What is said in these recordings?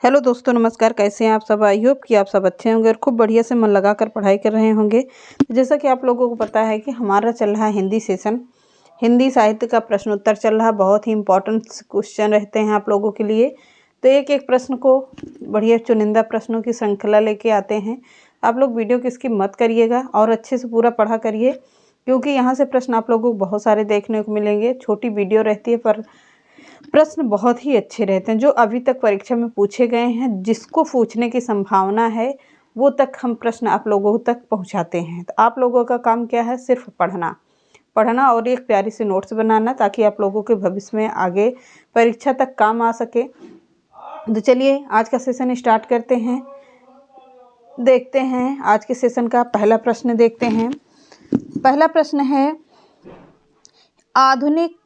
Hello दोस्तों, नमस्कार। कैसे हैं आप सब? आई होप कि आप सब अच्छे होंगे और खूब बढ़िया से मन लगाकर पढ़ाई कर रहे होंगे। जैसा कि आप लोगों को पता है कि हमारा चल रहा है हिंदी सेशन। हिंदी साहित्य का प्रश्नोत्तर चल रहा है। बहुत ही इंपॉर्टेंट क्वेश्चन रहते हैं आप लोगों के लिए। तो एक एक प्रश्न को बढ़िया चुनिंदा प्रश्नों की श्रृंखला लेके आते हैं। आप लोग वीडियो की स्किप मत करिएगा और अच्छे से पूरा पढ़ा करिए, क्योंकि यहाँ से प्रश्न आप लोगों को बहुत सारे देखने को मिलेंगे। छोटी वीडियो रहती है पर प्रश्न बहुत ही अच्छे रहते हैं, जो अभी तक परीक्षा में पूछे गए हैं। जिसको पूछने की संभावना है वो तक हम प्रश्न आप लोगों तक पहुंचाते हैं। तो आप लोगों का काम क्या है? सिर्फ पढ़ना और एक प्यारी सी नोट्स बनाना, ताकि आप लोगों के भविष्य में आगे परीक्षा तक काम आ सके। तो चलिए आज का सेशन स्टार्ट करते हैं। देखते हैं आज के सेशन का पहला प्रश्न। देखते हैं, पहला प्रश्न है, आधुनिक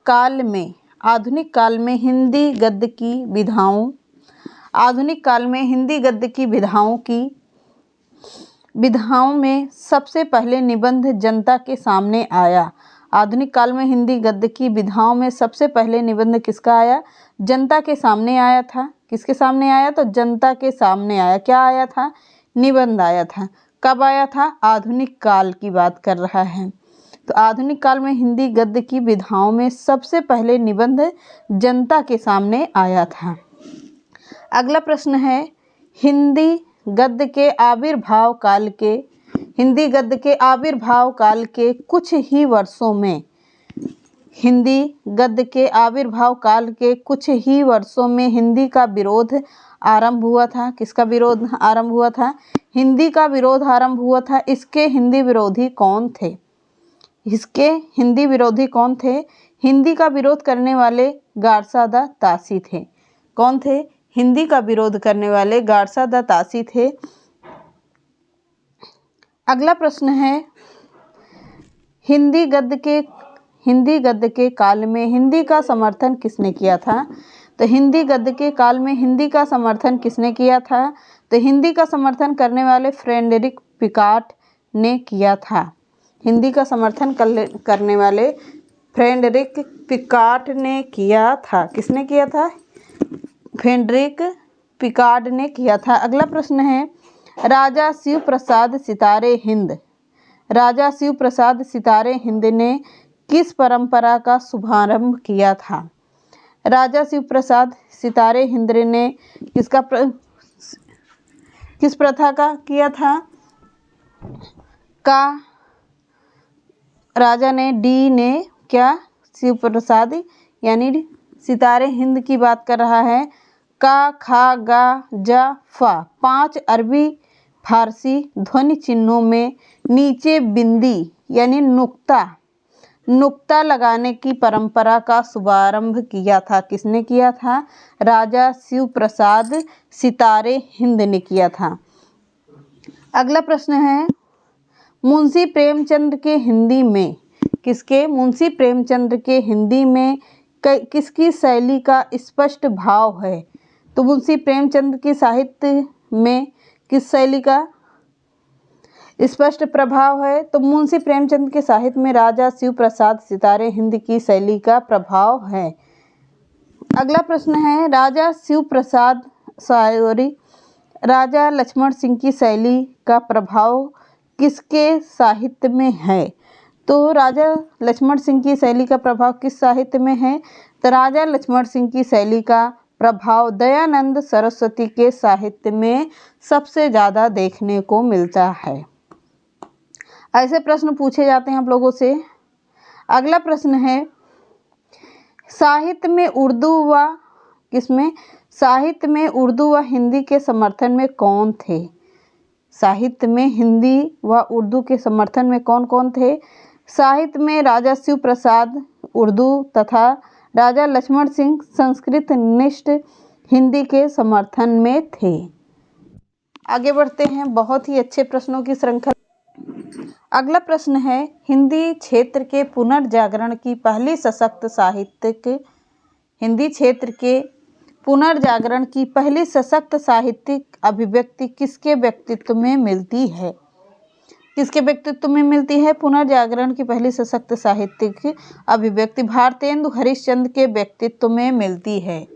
काल में हिंदी गद्य की विधाओं में सबसे पहले निबंध जनता के सामने आया। आधुनिक काल में हिंदी गद्य की विधाओं में सबसे पहले निबंध किसका आया? जनता के सामने आया था। किसके सामने आया? तो जनता के सामने आया। क्या आया था? निबंध आया था। कब आया था? आधुनिक काल की बात कर रहा है। तो आधुनिक काल में हिंदी गद्य की विधाओं में सबसे पहले निबंध जनता के सामने आया था। अगला प्रश्न है, हिंदी गद्य के आविर्भाव काल के कुछ ही वर्षों में हिंदी का विरोध आरंभ हुआ था। किसका विरोध आरंभ हुआ था? हिंदी का विरोध आरंभ हुआ था। इसके हिंदी विरोधी कौन थे? हिंदी का विरोध करने वाले गारसादा तासी थे। कौन थे? हिंदी का विरोध करने वाले गारसादा तासी थे। अगला प्रश्न है, हिंदी गद्य के काल में हिंदी का समर्थन किसने किया था? तो हिंदी गद्य के काल में हिंदी का समर्थन किसने किया था? तो हिंदी का समर्थन करने वाले फ्रेडरिक पिकार्ट ने किया था। हिंदी का समर्थन करने वाले फ्रेडरिक पिकार्ट ने किया था। किसने किया था? फ्रेडरिक पिकार्ट ने किया था। अगला प्रश्न है, राजा शिव प्रसाद सितारे हिंद ने किस परंपरा का शुभारंभ किया था? राजा शिव प्रसाद सितारे हिंद ने किस प्रथा का किया था? का राजा ने डी ने क्या? शिव प्रसाद यानी सितारे हिंद की बात कर रहा है। का, खा, गा, जा, फा 5 अरबी फारसी ध्वनि चिन्हों में नीचे बिंदी यानी नुक्ता लगाने की परंपरा का शुभारंभ किया था। किसने किया था? राजा शिव प्रसाद सितारे हिंद ने किया था। अगला प्रश्न है, मुंशी प्रेमचंद के हिंदी में किसकी शैली का स्पष्ट भाव है? तो मुंशी प्रेमचंद के साहित्य में किस शैली का स्पष्ट प्रभाव है? तो मुंशी प्रेमचंद के साहित्य में राजा शिव प्रसाद सितारे हिंद की शैली का प्रभाव है। अगला प्रश्न है, राजा लक्ष्मण सिंह की शैली का प्रभाव किसके साहित्य में है? तो राजा लक्ष्मण सिंह की शैली का प्रभाव किस साहित्य में है? तो राजा लक्ष्मण सिंह की शैली का प्रभाव दयानंद सरस्वती के साहित्य में सबसे ज़्यादा देखने को मिलता है। ऐसे प्रश्न पूछे जाते हैं आप लोगों से। अगला प्रश्न है, साहित्य में उर्दू व हिंदी के समर्थन में कौन थे? साहित्य में हिंदी व उर्दू के समर्थन में कौन कौन थे? साहित्य में राजा शिव प्रसाद उर्दू तथा राजा लक्ष्मण सिंह संस्कृत निष्ठ हिंदी के समर्थन में थे। आगे बढ़ते हैं, बहुत ही अच्छे प्रश्नों की श्रृंखला। अगला प्रश्न है, हिंदी क्षेत्र के पुनर्जागरण की पहली सशक्त साहित्यिक अभिव्यक्ति किसके व्यक्तित्व में मिलती है? किसके व्यक्तित्व में मिलती है? पुनर्जागरण की पहली सशक्त साहित्यिक अभिव्यक्ति भारतेंदु हरिश्चंद्र के व्यक्तित्व में मिलती है।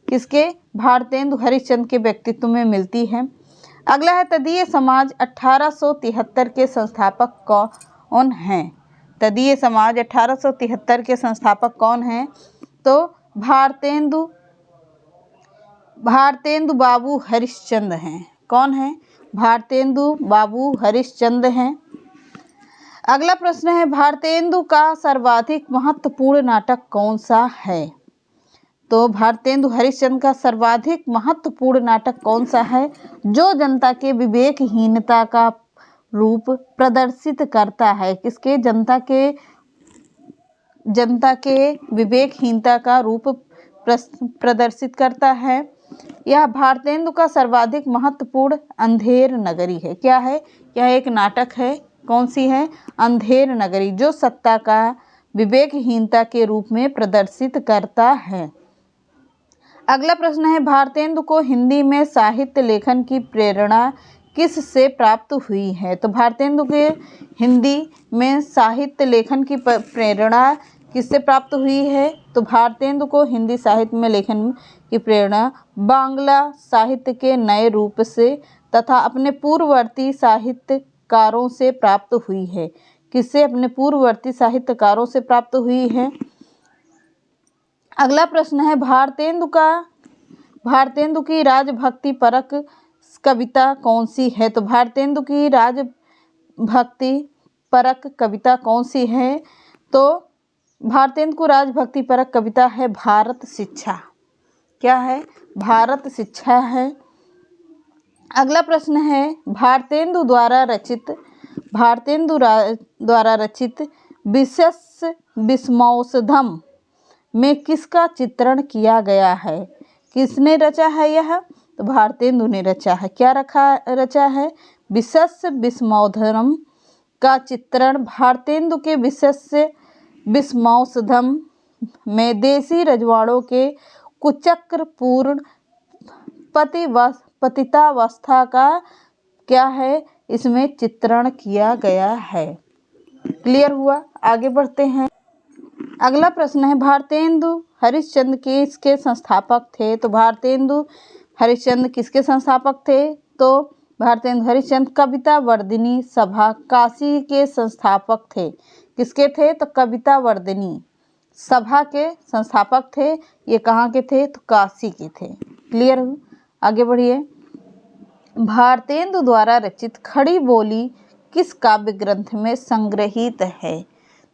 किसके? भारतेंदु हरिश्चंद्र के व्यक्तित्व में मिलती है। अगला है तदीय समाज 1873 के संस्थापक कौन हैं? तदीय समाज 1873 के संस्थापक कौन हैं? तो भारतेंदु बाबू हरिश्चंद्र हैं। कौन है? भारतेंदु बाबू हरिश्चंद्र हैं। अगला प्रश्न है भारतेंदु का सर्वाधिक महत्वपूर्ण नाटक कौन सा है? तो भारतेंदु हरिश्चंद्र का सर्वाधिक महत्वपूर्ण नाटक कौन सा है? जो जनता के विवेकहीनता का रूप प्रदर्शित करता है। किसके? जनता के विवेकहीनता का रूप प्रदर्शित करता है। यह भारतेंदु का सर्वाधिक महत्वपूर्ण अंधेर नगरी है। क्या है? यह एक नाटक है। कौन सी है? अंधेर नगरी, जो सत्ता का विवेकहीनता के रूप में प्रदर्शित करता है। अगला प्रश्न है भारतेंदु को हिंदी में साहित्य लेखन की प्रेरणा किस से प्राप्त हुई है? तो भारतेंदु के हिंदी में साहित्य लेखन की प्रेरणा किससे प्राप्त हुई है? तो भारतेंदु को हिंदी साहित्य में लेखन की प्रेरणा बांग्ला साहित्य के नए रूप से तथा अपने पूर्ववर्ती साहित्यकारों से प्राप्त हुई है। किससे? अपने पूर्ववर्ती साहित्यकारों से प्राप्त हुई है। अगला प्रश्न है भारतेंदु की राजभक्ति परक कविता कौन सी है? तो भारतेंदु की राजभक्ति परक कविता कौन सी है? तो भारतेंदु को राजभक्ति परक कविता है भारत शिक्षा। क्या है? भारत शिक्षा है। अगला प्रश्न है भारतेंदु द्वारा रचित विशेष विस्मौषधम में किसका चित्रण किया गया है? किसने रचा है यह? तो भारतेंदु ने रचा है। क्या रचा है? विशेष विस्मौषधम का चित्रण भारतेंदु के विशेष विस्मौषधम में देसी रजवाड़ों के कुचक्रपूर्ण पतितावस्था का क्या है? इसमें चित्रण किया गया है। क्लियर हुआ? आगे बढ़ते हैं। अगला प्रश्न है भारतेंदु हरिश्चंद्र किसके संस्थापक थे? तो भारतेंदु हरिश्चंद्र किसके संस्थापक थे? तो भारतेंदु हरिश्चंद्र कविता वर्धिनी सभा काशी के संस्थापक थे। किसके थे? तो कविता वर्धिनी सभा के संस्थापक थे। ये कहाँ के थे? तो काशी के थे। क्लियर हो? आगे बढ़िए। भारतेंदु द्वारा रचित खड़ी बोली किस काव्य ग्रंथ में संग्रहित है?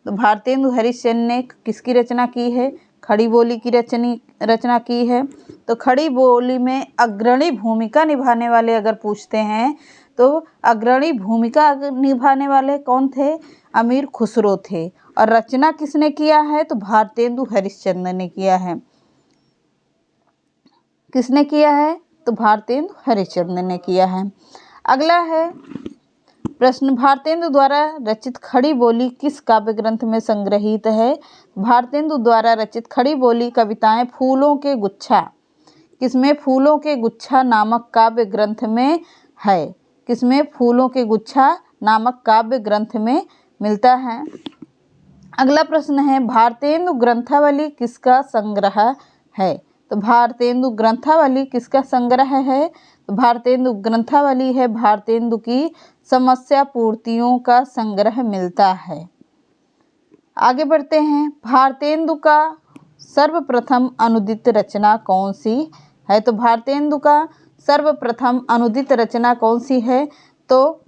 तो भारतेंदु हरिश्चंद्र ने किसकी रचना की है? खड़ी बोली की रचना की है। तो खड़ी बोली में अग्रणी भूमिका निभाने वाले अगर पूछते हैं तो अग्रणी भूमिका निभाने वाले कौन थे? अमीर खुसरो थे। और रचना किसने किया है? तो भारतेंदु हरिश्चंद्र ने किया है। किसने किया है? तो भारतेंदु हरिश्चंद्र ने किया है। अगला है प्रश्न भारतेंदु द्वारा रचित खड़ी बोली किस काव्य ग्रंथ में संग्रहित है? भारतेंदु द्वारा रचित खड़ी बोली कविताएं फूलों के गुच्छा किसमें? फूलों के गुच्छा नामक काव्य ग्रंथ में है। किसमें? फूलों के गुच्छा नामक काव्य ग्रंथ में मिलता है। अगला प्रश्न है भारतेंदु ग्रंथावली किसका संग्रह है? तो भारतेंदु ग्रंथावली किसका संग्रह है? तो भारतेंदु ग्रंथावली है भारतेंदु की समस्या पूर्तियों का संग्रह मिलता है। आगे बढ़ते हैं। भारतेंदु का सर्वप्रथम अनुदित रचना कौन सी है? तो भारतेंदु का सर्वप्रथम अनुदित रचना कौन सी है? तो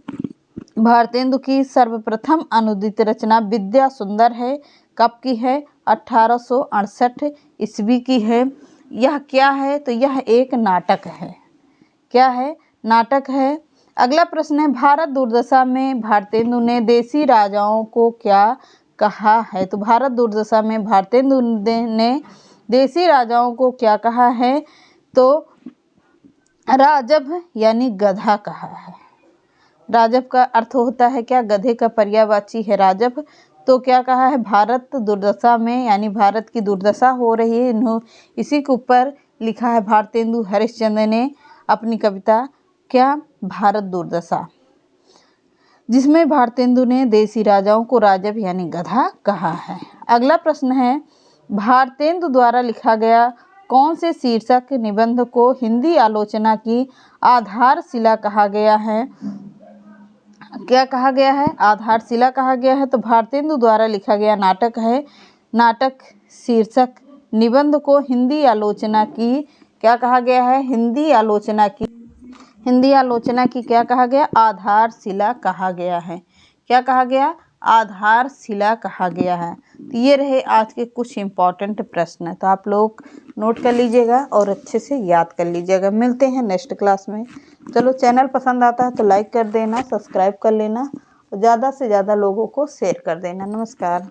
भारतेंदु की सर्वप्रथम अनुदित रचना विद्या सुंदर है। कब की है? 1868 ईस्वी की है। यह क्या है? तो यह एक नाटक है। क्या है? नाटक है। अगला प्रश्न है भारत दुर्दशा में भारतेंदु ने देसी राजाओं को क्या कहा है? तो भारत दुर्दशा में भारतेंदु ने देसी राजाओं को क्या कहा है? तो राजभ यानी गधा कहा है। राजभ का अर्थ होता है क्या? गधे का पर्यायवाची है राजभ। तो क्या कहा है? भारत दुर्दशा में यानी भारत की दुर्दशा हो रही है, इसी के ऊपर लिखा है भारतेंदु हरिश्चंद्र ने अपनी कविता क्या? भारत दुर्दशा, जिसमें भारतेंदु ने देसी राजाओं को राजभ यानी गधा कहा है। अगला प्रश्न है भारतेंदु द्वारा लिखा गया कौन से शीर्षक निबंध को हिंदी आलोचना की आधारशिला कहा गया है? क्या कहा गया है? आधारशिला कहा गया है। तो भारतेंदु द्वारा लिखा गया नाटक है। नाटक शीर्षक निबंध को हिंदी आलोचना की क्या कहा गया है? हिंदी आलोचना की क्या कहा गया? आधारशिला कहा गया है। क्या कहा गया? आधारशिला कहा गया है। तो ये रहे आज के कुछ इम्पॉर्टेंट प्रश्न। तो आप लोग नोट कर लीजिएगा और अच्छे से याद कर लीजिएगा। मिलते हैं नेक्स्ट क्लास में। चलो, चैनल पसंद आता है तो लाइक कर देना, सब्सक्राइब कर लेना और ज़्यादा से ज़्यादा लोगों को शेयर कर देना। नमस्कार।